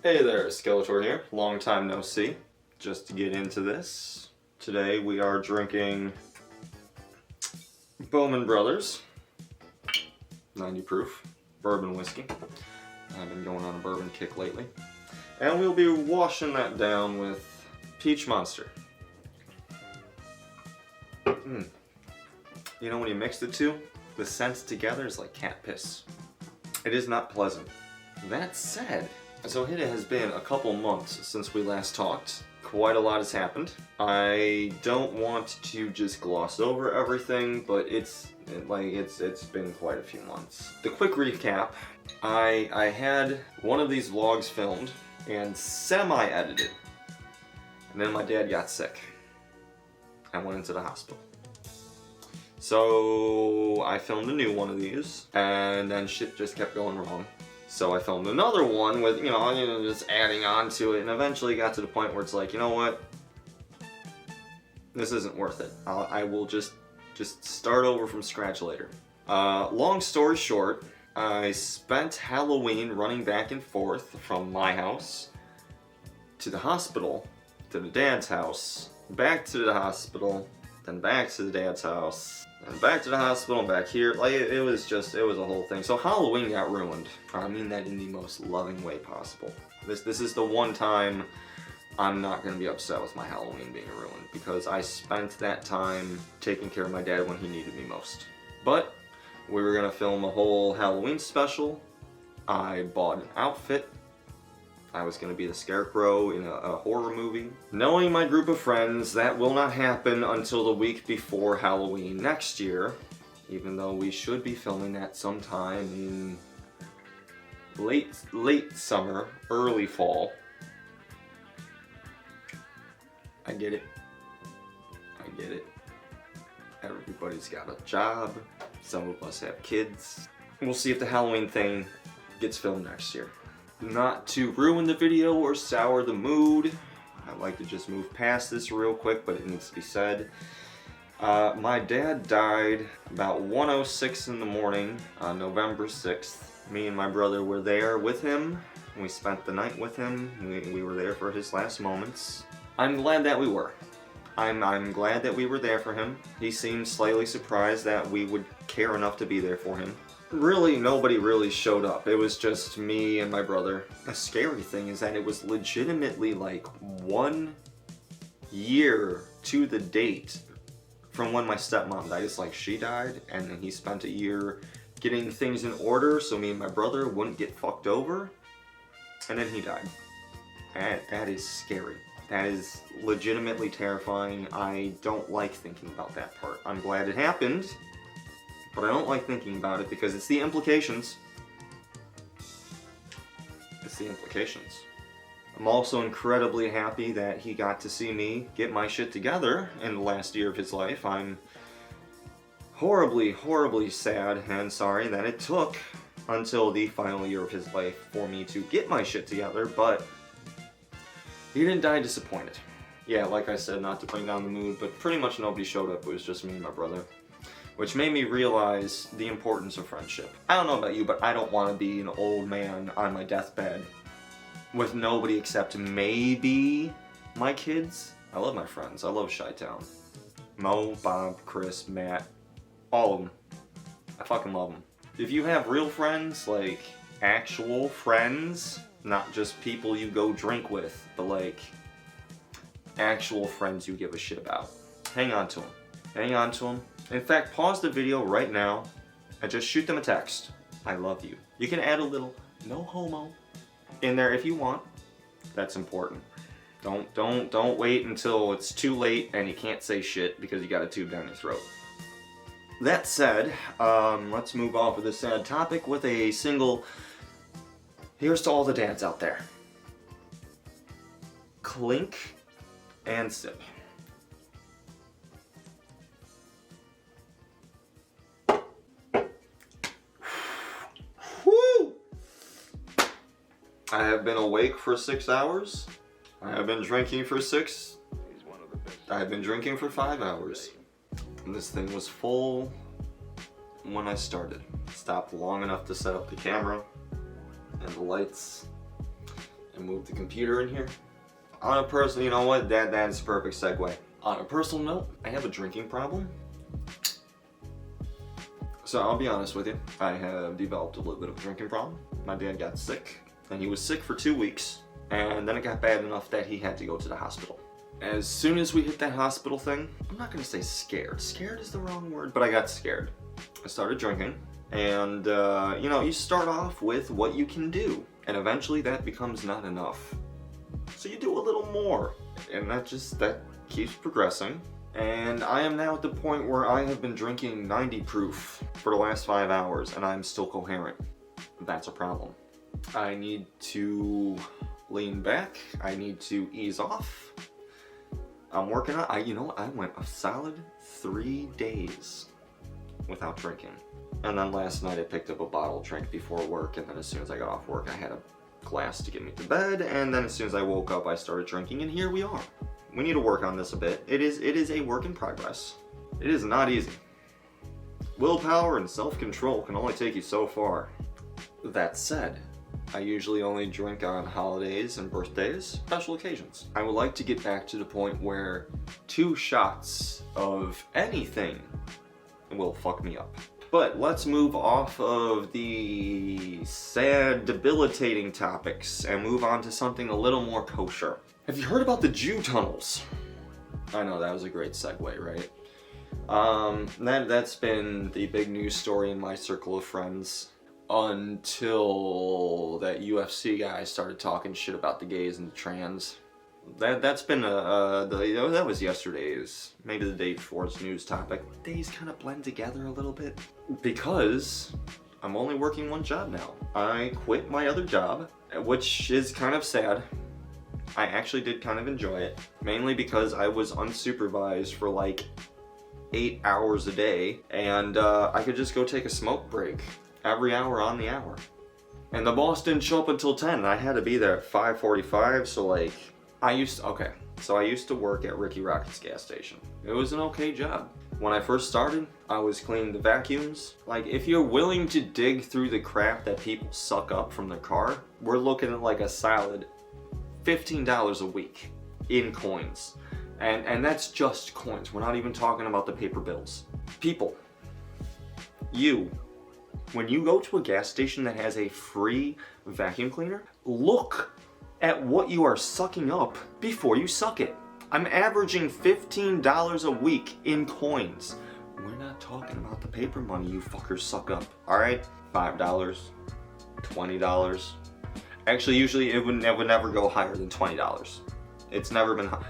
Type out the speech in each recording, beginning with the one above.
Hey there, Skeletor here. Long time no see. Just to get into this, today we are drinking Bowman Brothers 90 proof bourbon whiskey. I've been going on a bourbon kick lately. And we'll be washing that down with Peach Monster. You know when you mix the two, the scents together is like cat piss. It is not pleasant. That said, so it has been a couple months since we last talked. Quite a lot has happened. I don't want to just gloss over everything, but it's been quite a few months. The quick recap, I had one of these vlogs filmed and semi-edited. And then my dad got sick. I went into the hospital. So I filmed a new one of these, and then shit just kept going wrong. So I filmed another one with, just adding on to it, and eventually got to the point where it's like, you know what? This isn't worth it. I will just start over from scratch later. Long story short, I spent Halloween running back and forth from my house to the hospital, to the dad's house, back to the hospital, then back to the dad's house, and back to the hospital and back here. Like, it was a whole thing. So Halloween got ruined. I mean that in the most loving way possible. This is the one time I'm not going to be upset with my Halloween being ruined, because I spent that time taking care of my dad when he needed me most. But we were going to film a whole Halloween special. I bought an outfit. I was going to be the Scarecrow in a horror movie. Knowing my group of friends, that will not happen until the week before Halloween next year, even though we should be filming that sometime in late summer, early fall. I get it. Everybody's got a job. Some of us have kids. We'll see if the Halloween thing gets filmed next year. Not to ruin the video or sour the mood, I'd like to just move past this real quick, but it needs to be said. My dad died about 1:06 in the morning on November 6th. Me and my brother were there with him. We spent the night with him. We were there for his last moments. I'm glad that we were. I'm glad that we were there for him. He seemed slightly surprised that we would care enough to be there for him. Really, nobody really showed up. It was just me and my brother. The scary thing is that it was legitimately like 1 year to the date from when my stepmom died. It's like she died, and then he spent a year getting things in order so me and my brother wouldn't get fucked over, and then he died. That is scary. That is legitimately terrifying. I don't like thinking about that part. I'm glad it happened, but I don't like thinking about it because it's the implications. It's the implications. I'm also incredibly happy that he got to see me get my shit together in the last year of his life. I'm horribly, horribly sad and sorry that it took until the final year of his life for me to get my shit together, but he didn't die disappointed. Yeah, like I said, not to bring down the mood, but pretty much nobody showed up. It was just me and my brother, which made me realize the importance of friendship. I don't know about you, but I don't want to be an old man on my deathbed with nobody except maybe my kids. I love my friends. I love Chi-Town. Mo, Bob, Chris, Matt, all of them. I fucking love them. If you have real friends, like actual friends, not just people you go drink with, but like actual friends you give a shit about, hang on to them. Hang on to them. In fact, pause the video right now and just shoot them a text. I love you. You can add a little no homo in there if you want. That's important. Don't wait until it's too late and you can't say shit because you got a tube down your throat. That said, let's move off of this sad topic with a single. Here's to all the dads out there. Clink and sip. I have been awake for 6 hours. I have been drinking for 6. I have been drinking for 5 hours. And this thing was full when I started. Stopped long enough to set up the camera and the lights and move the computer in here. On a personal, you know what? That's a perfect segue. On a personal note, I have a drinking problem. So I'll be honest with you, I have developed a little bit of a drinking problem. My dad got sick, and he was sick for 2 weeks, and then it got bad enough that he had to go to the hospital. As soon as we hit that hospital thing, I'm not gonna say scared. Scared is the wrong word, but I got scared. I started drinking, and you know, you start off with what you can do, and eventually that becomes not enough. So you do a little more, and that keeps progressing. And I am now at the point where I have been drinking 90 proof for the last 5 hours, and I'm still coherent. That's a problem. I need to lean back. I need to ease off. I'm working on, I went a solid 3 days without drinking. And then last night I picked up a bottle, drank before work, and then as soon as I got off work I had a glass to get me to bed, and then as soon as I woke up I started drinking, and here we are. We need to work on this a bit. It is a work in progress. It is not easy. Willpower and self-control can only take you so far. That said, I usually only drink on holidays and birthdays, special occasions. I would like to get back to the point where 2 shots of anything will fuck me up. But let's move off of the sad, debilitating topics and move on to something a little more kosher. Have you heard about the Jew tunnels? I know, that was a great segue, right? That's been the big news story in my circle of friends until that UFC guy started talking shit about the gays and the trans. That's been that was yesterday's, maybe the day before's news topic. Days kind of blend together a little bit because I'm only working one job now. I quit my other job, which is kind of sad. I actually did kind of enjoy it, mainly because I was unsupervised for like 8 hours a day, and I could just go take a smoke break every hour on the hour. And the boss didn't show up until 10, and I had to be there at 5:45, so like, I used to work at Ricky Rocket's gas station. It was an okay job. When I first started, I was cleaning the vacuums. Like, if you're willing to dig through the crap that people suck up from their car, we're looking at like a solid $15 a week in coins. And that's just coins. We're not even talking about the paper bills. People, when you go to a gas station that has a free vacuum cleaner, look at what you are sucking up before you suck it. I'm averaging $15 a week in coins. We're not talking about the paper money you fuckers suck up. Alright? $5, $20. Actually, usually it would never go higher than $20. It's never been high.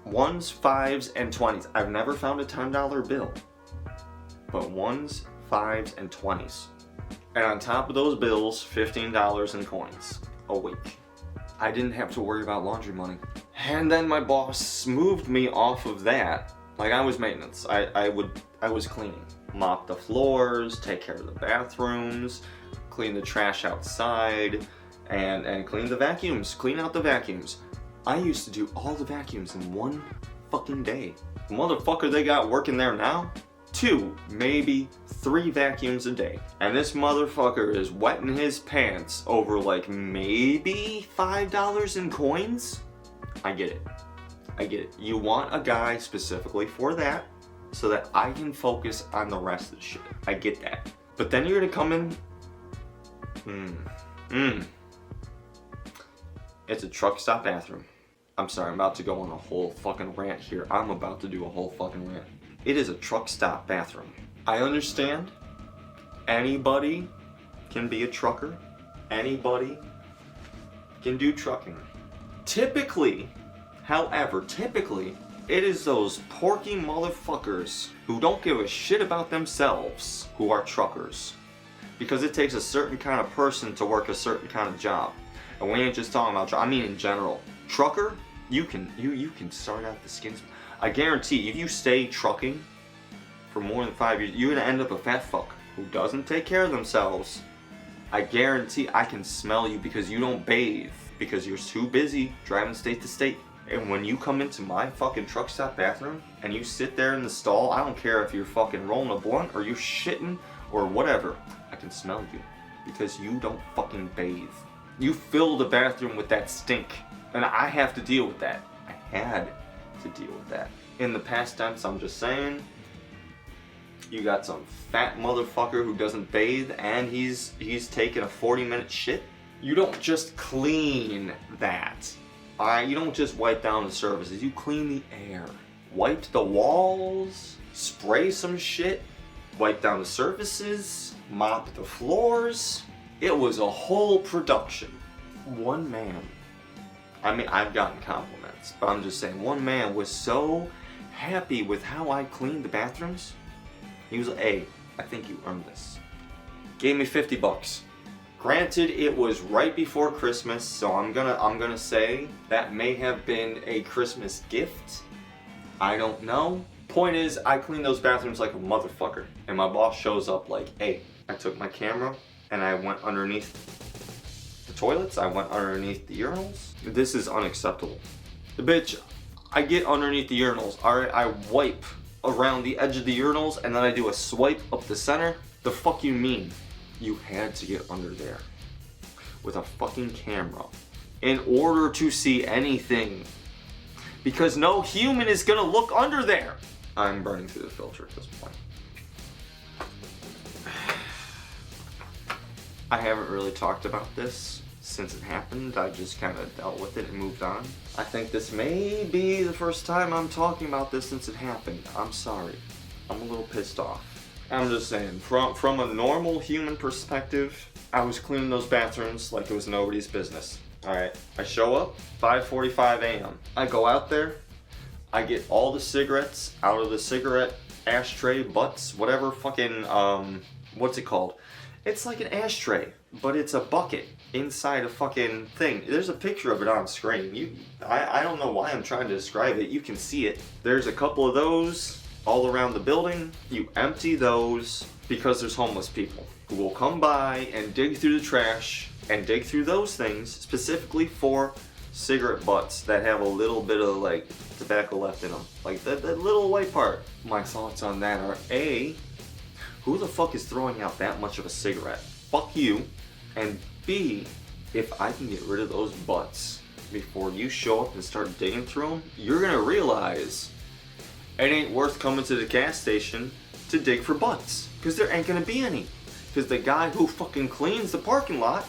1s, 5s, and 20s. I've never found a $10 bill. But 1s, 5s, and 20s. And on top of those bills, $15 in coins a week. I didn't have to worry about laundry money. And then my boss moved me off of that. Like, I was maintenance. I was cleaning. Mop the floors, take care of the bathrooms, clean the trash outside, and clean the vacuums. Clean out the vacuums. I used to do all the vacuums in one fucking day. The motherfucker they got working there now, 2, maybe 3 vacuums a day. And this motherfucker is wetting his pants over like maybe $5 in coins? I get it. I get it. You want a guy specifically for that so that I can focus on the rest of the shit. I get that. But then you're gonna come in, It's a truck stop bathroom. I'm sorry, I'm about to go on a whole fucking rant here. I'm about to do a whole fucking rant. It is a truck stop bathroom. I understand anybody can be a trucker. Anybody can do trucking. Typically, it is those porky motherfuckers who don't give a shit about themselves who are truckers. Because it takes a certain kind of person to work a certain kind of job. And we ain't just talking about job, I mean in general. Trucker, you can start out the skins. I guarantee if you stay trucking for more than 5 years, you're gonna end up a fat fuck who doesn't take care of themselves. I guarantee I can smell you because you don't bathe, because you're too busy driving state to state. And when you come into my fucking truck stop bathroom and you sit there in the stall, I don't care if you're fucking rolling a blunt or you're shitting or whatever, I can smell you because you don't fucking bathe. You fill the bathroom with that stink, and I have to deal with that. I had to deal with that. In the past tense, I'm just saying, you got some fat motherfucker who doesn't bathe and he's taking a 40-minute shit. You don't just clean that. Alright, you don't just wipe down the surfaces, you clean the air. Wipe the walls, spray some shit, wipe down the surfaces, mop the floors. It was a whole production. One man, I mean, I've gotten compliments, but I'm just saying, one man was so happy with how I cleaned the bathrooms. He was like, hey, I think you earned this. Gave me $50. Granted, it was right before Christmas, so I'm gonna say that may have been a Christmas gift. I don't know. Point is, I cleaned those bathrooms like a motherfucker, and my boss shows up like, hey, I took my camera and I went underneath the toilets, I went underneath the urinals. This is unacceptable. Bitch, I get underneath the urinals, alright, I wipe around the edge of the urinals and then I do a swipe up the center. The fuck you mean? You had to get under there with a fucking camera in order to see anything, because no human is gonna look under there. I'm burning through the filter at this point. I haven't really talked about this since it happened. I just kind of dealt with it and moved on. I think this may be the first time I'm talking about this since it happened. I'm sorry. I'm a little pissed off. I'm just saying, from a normal human perspective, I was cleaning those bathrooms like it was nobody's business. Alright, I show up, 5:45 a.m. I go out there, I get all the cigarettes out of the cigarette ashtray, butts, whatever fucking, what's it called? It's like an ashtray, but it's a bucket inside a fucking thing. There's a picture of it on screen. I don't know why I'm trying to describe it. You can see it. There's a couple of those all around the building. You empty those because there's homeless people who will come by and dig through the trash and dig through those things specifically for cigarette butts that have a little bit of like tobacco left in them. Like that little white part. My thoughts on that are A, who the fuck is throwing out that much of a cigarette? Fuck you. And B, if I can get rid of those butts before you show up and start digging through them, you're gonna realize it ain't worth coming to the gas station to dig for butts, because there ain't gonna be any. Because the guy who fucking cleans the parking lot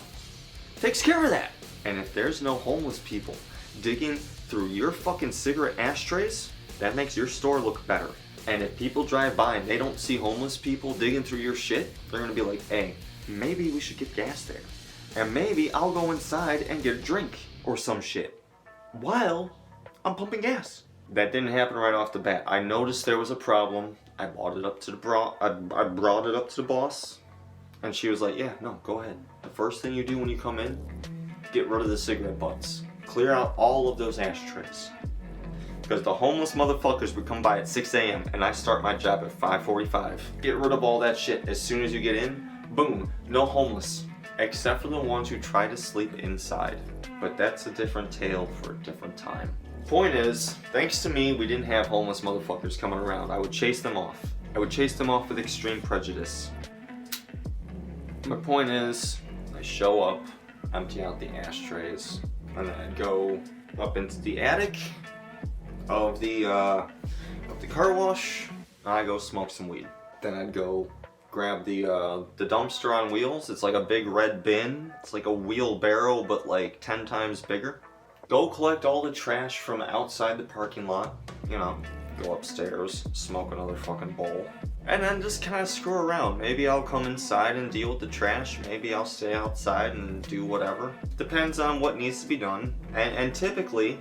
takes care of that. And if there's no homeless people digging through your fucking cigarette ashtrays, that makes your store look better. And if people drive by and they don't see homeless people digging through your shit, they're gonna be like, hey, maybe we should get gas there. And maybe I'll go inside and get a drink or some shit while I'm pumping gas. That didn't happen right off the bat. I noticed there was a problem. I brought it up to I brought it up to the boss, and she was like, yeah, no, go ahead. The first thing you do when you come in, get rid of the cigarette butts. Clear out all of those ashtrays. Because the homeless motherfuckers would come by at 6 a.m. and I start my job at 5:45. Get rid of all that shit. As soon as you get in, boom, no homeless. Except for the ones who try to sleep inside. But that's a different tale for a different time. Point is, thanks to me, we didn't have homeless motherfuckers coming around. I would chase them off. I would chase them off with extreme prejudice. My point is, I show up, empty out the ashtrays, and then I'd go up into the attic of the car wash, and I go smoke some weed. Then I'd go grab the dumpster on wheels. It's like a big red bin. It's like a wheelbarrow, but like 10 times bigger. Go collect all the trash from outside the parking lot. You know, go upstairs, smoke another fucking bowl, and then just kind of screw around. Maybe I'll come inside and deal with the trash. Maybe I'll stay outside and do whatever. Depends on what needs to be done. And typically,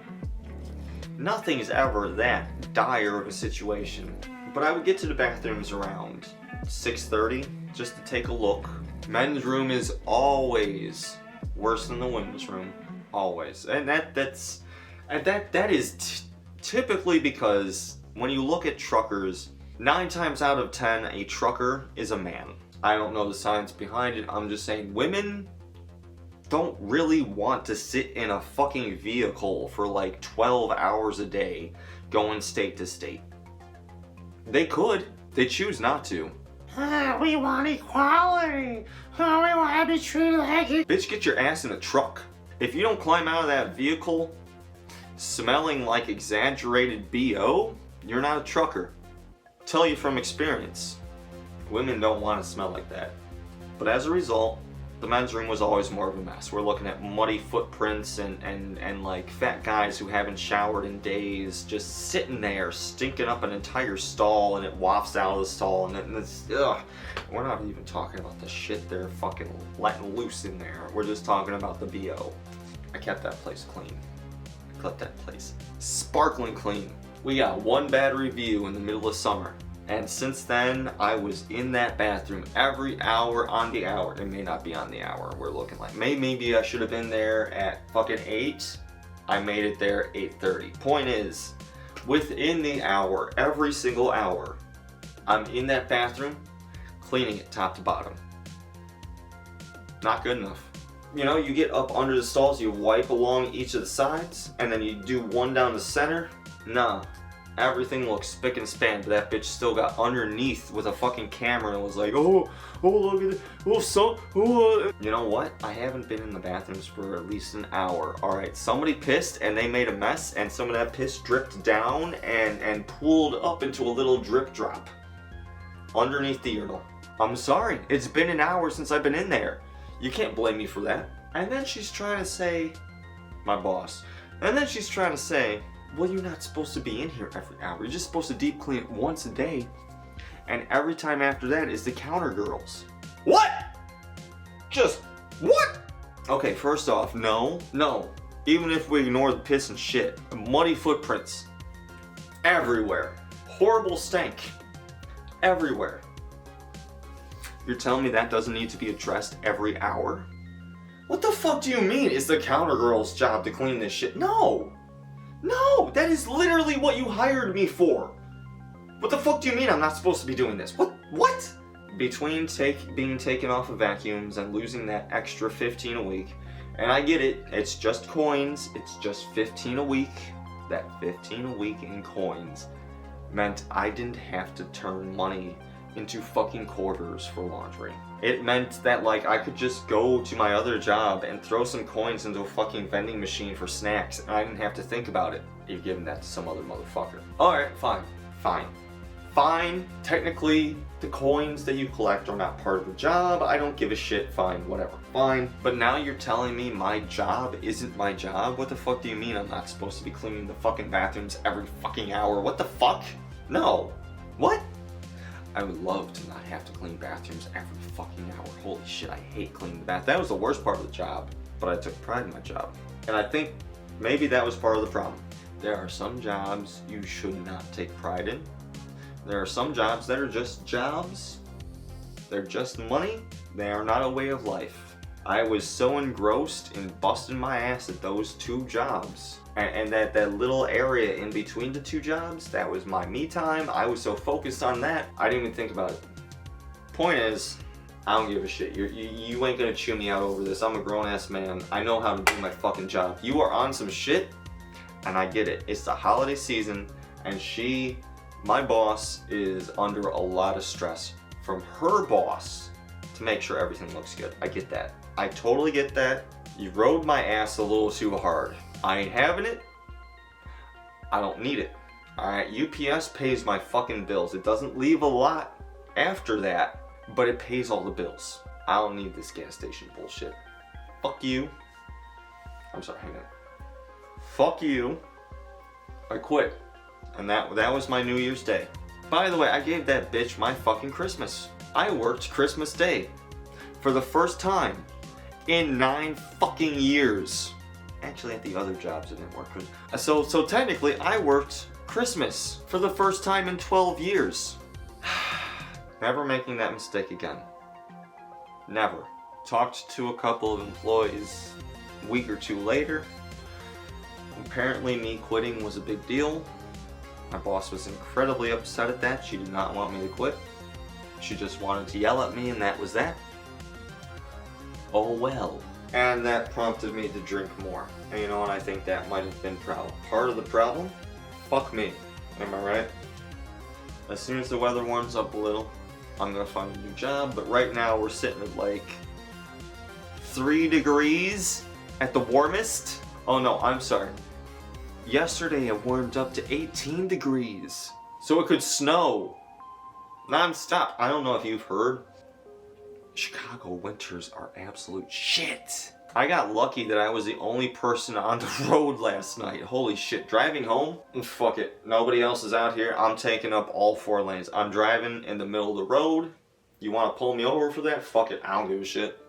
nothing is ever that dire of a situation. But I would get to the bathrooms around 6:30 just to take a look. Men's room is always worse than the women's room. Always. And that is typically because when you look at truckers, 9 times out of 10 a trucker is a man. I don't know the science behind it. I'm just saying women don't really want to sit in a fucking vehicle for like 12 hours a day going state to state. They could. They choose not to. We want equality. We want to be treated like it. Bitch, get your ass in a truck. If you don't climb out of that vehicle smelling like exaggerated BO, you're not a trucker. Tell you from experience. Women don't want to smell like that. But as a result, the men's room was always more of a mess. We're looking at muddy footprints and like fat guys who haven't showered in days just sitting there stinking up an entire stall, and it wafts out of the stall, and it's, ugh. We're not even talking about the shit they're fucking letting loose in there. We're just talking about the BO. I kept that place clean. I kept that place sparkling clean. We got one bad review in the middle of summer. And since then, I was in that bathroom every hour on the hour. It may not be on the hour, we're looking like. Maybe I should have been there at fucking 8. I made it there at 8:30. Point is, within the hour, every single hour, I'm in that bathroom, cleaning it top to bottom. Not good enough. You know, you get up under the stalls, you wipe along each of the sides, and then you do one down the center. Nah. Everything looks spick and span, but that bitch still got underneath with a fucking camera and was like, oh, look at it, You know what? I haven't been in the bathrooms for at least an hour. Alright, somebody pissed and they made a mess, and some of that piss dripped down and pooled up into a little drip drop underneath the urinal. I'm sorry, it's been an hour since I've been in there. You can't blame me for that. And then she's trying to say, my boss, and then she's trying to say, well, you're not supposed to be in here every hour. You're just supposed to deep clean it once a day. And every time after that is the counter girls. What? Just, what? Okay, first off, no. Even if we ignore the piss and shit, muddy footprints everywhere. Horrible stank everywhere. You're telling me that doesn't need to be addressed every hour? What the fuck do you mean it's the counter girl's job to clean this shit? No, that is literally what you hired me for. What the fuck do you mean I'm not supposed to be doing this? What? Between being taken off of vacuums and losing that extra 15 a week, and I get it, it's just coins, it's just 15 a week. That 15 a week in coins meant I didn't have to turn money into fucking quarters for laundry. It meant that like I could just go to my other job and throw some coins into a fucking vending machine for snacks, and I didn't have to think about it. You're giving that to some other motherfucker. Alright, fine. Technically, the coins that you collect are not part of the job. I don't give a shit, fine, whatever, fine. But now you're telling me my job isn't my job? What the fuck do you mean I'm not supposed to be cleaning the fucking bathrooms every fucking hour? What the fuck? No. What? I would love to not have to clean bathrooms every fucking hour. Holy shit, I hate cleaning the bath. That was the worst part of the job, but I took pride in my job. And I think maybe that was part of the problem. There are some jobs you should not take pride in. There are some jobs that are just jobs. They're just money. They are not a way of life. I was so engrossed in busting my ass at those two jobs. And that little area in between the two jobs, that was my me time. I was so focused on that, I didn't even think about it. Point is, I don't give a shit. You ain't gonna chew me out over this. I'm a grown-ass man. I know how to do my fucking job. You are on some shit, and I get it. It's the holiday season, and my boss, is under a lot of stress from her boss to make sure everything looks good. I get that. I totally get that. You rode my ass a little too hard. I ain't having it. I don't need it. Alright, UPS pays my fucking bills. It doesn't leave a lot after that, but it pays all the bills. I don't need this gas station bullshit. Fuck you. I'm sorry, hang on. Fuck you. I quit. And that was my New Year's Day. By the way, I gave that bitch my fucking Christmas. I worked Christmas Day for the first time in 9 fucking years. Actually, at the other jobs it didn't work. So technically, I worked Christmas for the first time in 12 years. Never making that mistake again. Never. Talked to a couple of employees a week or two later. Apparently, me quitting was a big deal. My boss was incredibly upset at that. She did not want me to quit. She just wanted to yell at me, and that was that. Oh well. And that prompted me to drink more. And you know what, I think that might have been part of the problem. Fuck me. Am I right? As soon as the weather warms up a little, I'm gonna find a new job, but right now we're sitting at like 3 degrees at the warmest. Oh no, I'm sorry. Yesterday it warmed up to 18 degrees. So it could snow non-stop. I don't know if you've heard, Chicago winters are absolute shit. I got lucky that I was the only person on the road last night. Holy shit, driving home? Fuck it, nobody else is out here. I'm taking up all 4 lanes. I'm driving in the middle of the road. You wanna pull me over for that? Fuck it, I don't give a shit.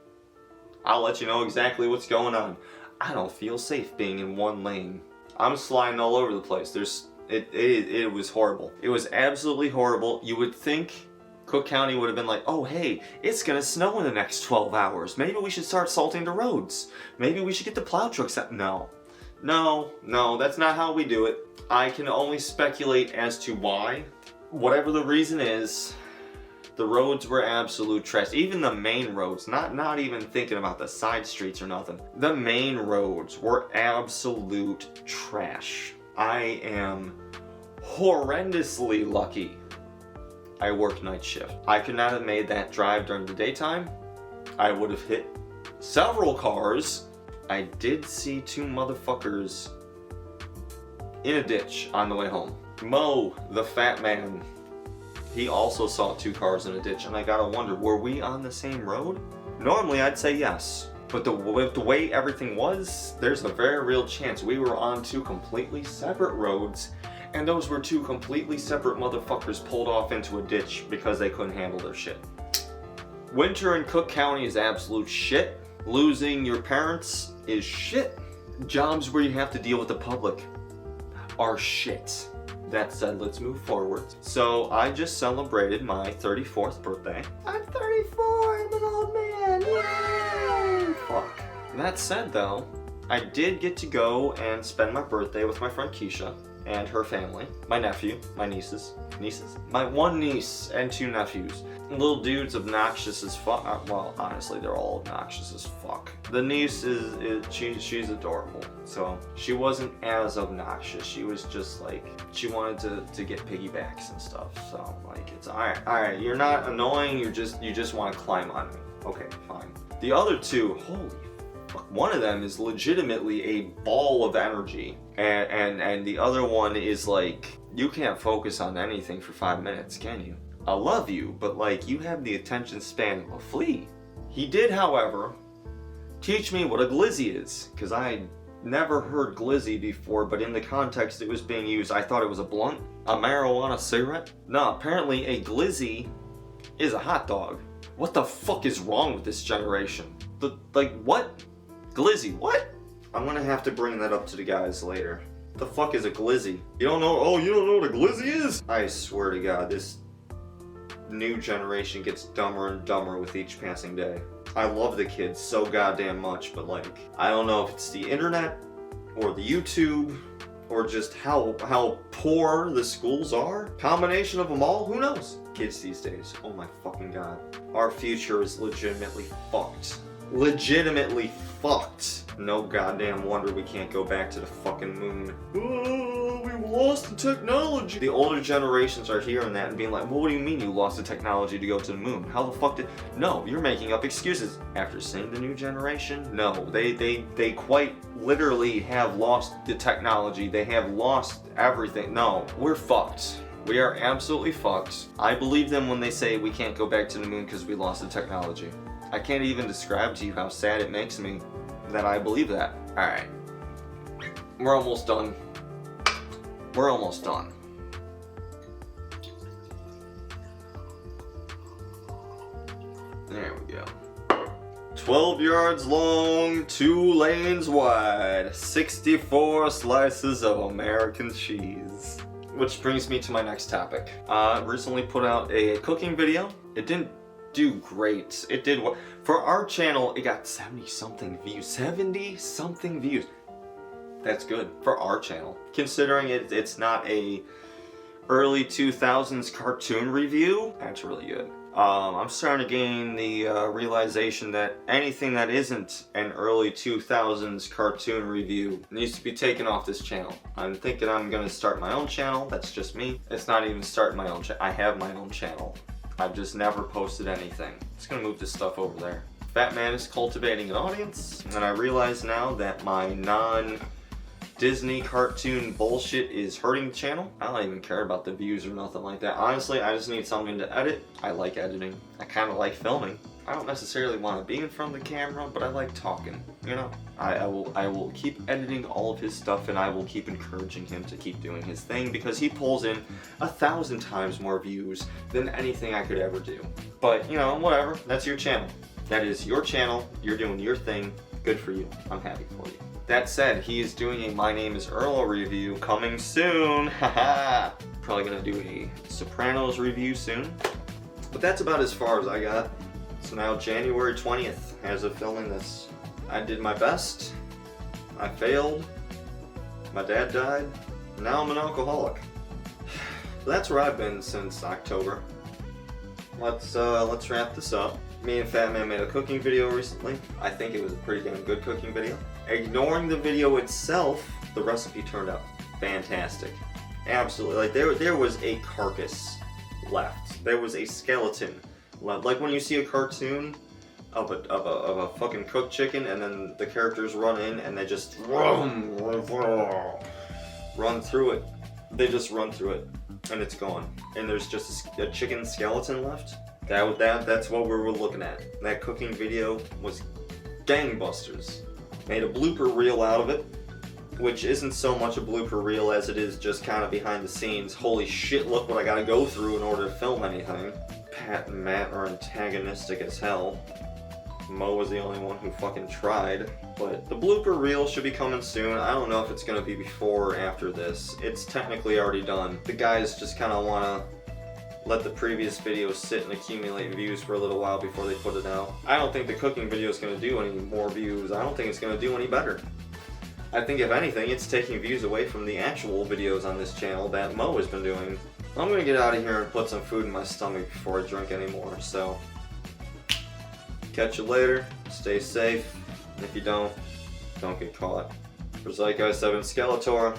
I'll let you know exactly what's going on. I don't feel safe being in 1 lane. I'm sliding all over the place. It was horrible. It was absolutely horrible. You would think Cook County would have been like, oh hey, it's gonna snow in the next 12 hours. Maybe we should start salting the roads. Maybe we should get the plow trucks out. No, that's not how we do it. I can only speculate as to why. Whatever the reason is, the roads were absolute trash. Even the main roads, not even thinking about the side streets or nothing. The main roads were absolute trash. I am horrendously lucky I work night shift. I could not have made that drive during the daytime. I would have hit several cars. I did see 2 motherfuckers in a ditch on the way home. Mo, the fat man, he also saw 2 cars in a ditch, and I gotta wonder, were we on the same road? Normally I'd say yes, but with the way everything was, there's a very real chance we were on 2 completely separate roads, and those were 2 completely separate motherfuckers pulled off into a ditch because they couldn't handle their shit. Winter in Cook County is absolute shit. Losing your parents is shit. Jobs where you have to deal with the public are shit. That said, let's move forward. So I just celebrated my 34th birthday. I'm 34, I'm an old man, yay! Fuck. That said though, I did get to go and spend my birthday with my friend Keisha and her family, my nephew, my nieces, my 1 niece and 2 nephews. Little dude's obnoxious as fuck. Well, honestly, they're all obnoxious as fuck. The niece she's adorable. So she wasn't as obnoxious. She was just like, she wanted to get piggybacks and stuff. So like, it's all right. You're not annoying. You just want to climb on me. Okay, fine. The other 2, holy fuck, one of them is legitimately a ball of energy. And the other one is like, you can't focus on anything for 5 minutes, can you? I love you, but like, you have the attention span of a flea. He did, however, teach me what a glizzy is, because I never heard glizzy before, but in the context it was being used, I thought it was a blunt, a marijuana cigarette. No, apparently a glizzy is a hot dog. What the fuck is wrong with this generation? What? Glizzy, what? I'm gonna have to bring that up to the guys later. The fuck is a glizzy? You don't know? Oh, you don't know what a glizzy is? I swear to God, this new generation gets dumber and dumber with each passing day. I love the kids so goddamn much, but like, I don't know if it's the internet or the YouTube or just how poor the schools are. Combination of them all, who knows? Kids these days, oh my fucking God. Our future is legitimately fucked. Legitimately fucked. No goddamn wonder we can't go back to the fucking moon. Oh, we lost the technology. The older generations are hearing that and being like, well, what do you mean you lost the technology to go to the moon? How the fuck did... No, you're making up excuses. After seeing the new generation? No, they quite literally have lost the technology. They have lost everything. No, we're fucked. We are absolutely fucked. I believe them when they say we can't go back to the moon because we lost the technology. I can't even describe to you how sad it makes me that I believe that. Alright. We're almost done. We're almost done. There we go. 12 yards long, 2 lanes wide, 64 slices of American cheese. Which brings me to my next topic. Recently put out a cooking video. It didn't do great. It did what? For our channel, it got 70-something views. 70-something views. That's good for our channel. Considering it's not a early 2000s cartoon review, that's really good. I'm starting to gain the realization that anything that isn't an early 2000s cartoon review needs to be taken off this channel. I'm thinking I'm gonna start my own channel. That's just me. It's not even starting my own channel. I have my own channel. I've just never posted anything. Just gonna move this stuff over there. Fat Man is cultivating an audience, and I realize now that my non-Disney cartoon bullshit is hurting the channel. I don't even care about the views or nothing like that. Honestly, I just need something to edit. I like editing. I kind of like filming. I don't necessarily want to be in front of the camera, but I like talking, you know? I will keep editing all of his stuff, and I will keep encouraging him to keep doing his thing, because he pulls in 1,000 times more views than anything I could ever do. But, you know, whatever. That's your channel. That is your channel. You're doing your thing. Good for you. I'm happy for you. That said, he is doing a My Name is Earl review coming soon. Haha. Probably gonna do a Sopranos review soon. But that's about as far as I got. So now January 20th, as of filming this. I did my best. I failed. My dad died. Now I'm an alcoholic. That's where I've been since October. Let's wrap this up. Me and Fat Man made a cooking video recently. I think it was a pretty damn good cooking video. Ignoring the video itself, the recipe turned out fantastic. Absolutely. Like there was a carcass left. There was a skeleton left. Like when you see a cartoon of a fucking cooked chicken, and then the characters run in and they just run through it. They just run through it, and it's gone. And there's just a chicken skeleton left. That's what we were looking at. That cooking video was gangbusters. Made a blooper reel out of it, which isn't so much a blooper reel as it is just kind of behind the scenes. Holy shit, look what I gotta go through in order to film anything. Pat and Matt are antagonistic as hell. Mo was the only one who fucking tried. But the blooper reel should be coming soon. I don't know if it's gonna be before or after this. It's technically already done. The guys just kind of want to let the previous videos sit and accumulate views for a little while before they put it out. I don't think the cooking video is going to do any more views. I don't think it's going to do any better. I think if anything, it's taking views away from the actual videos on this channel that Mo has been doing. I'm going to get out of here and put some food in my stomach before I drink anymore, so catch you later, stay safe, and if you don't get caught. For ZeitgeistOG and Skeletor,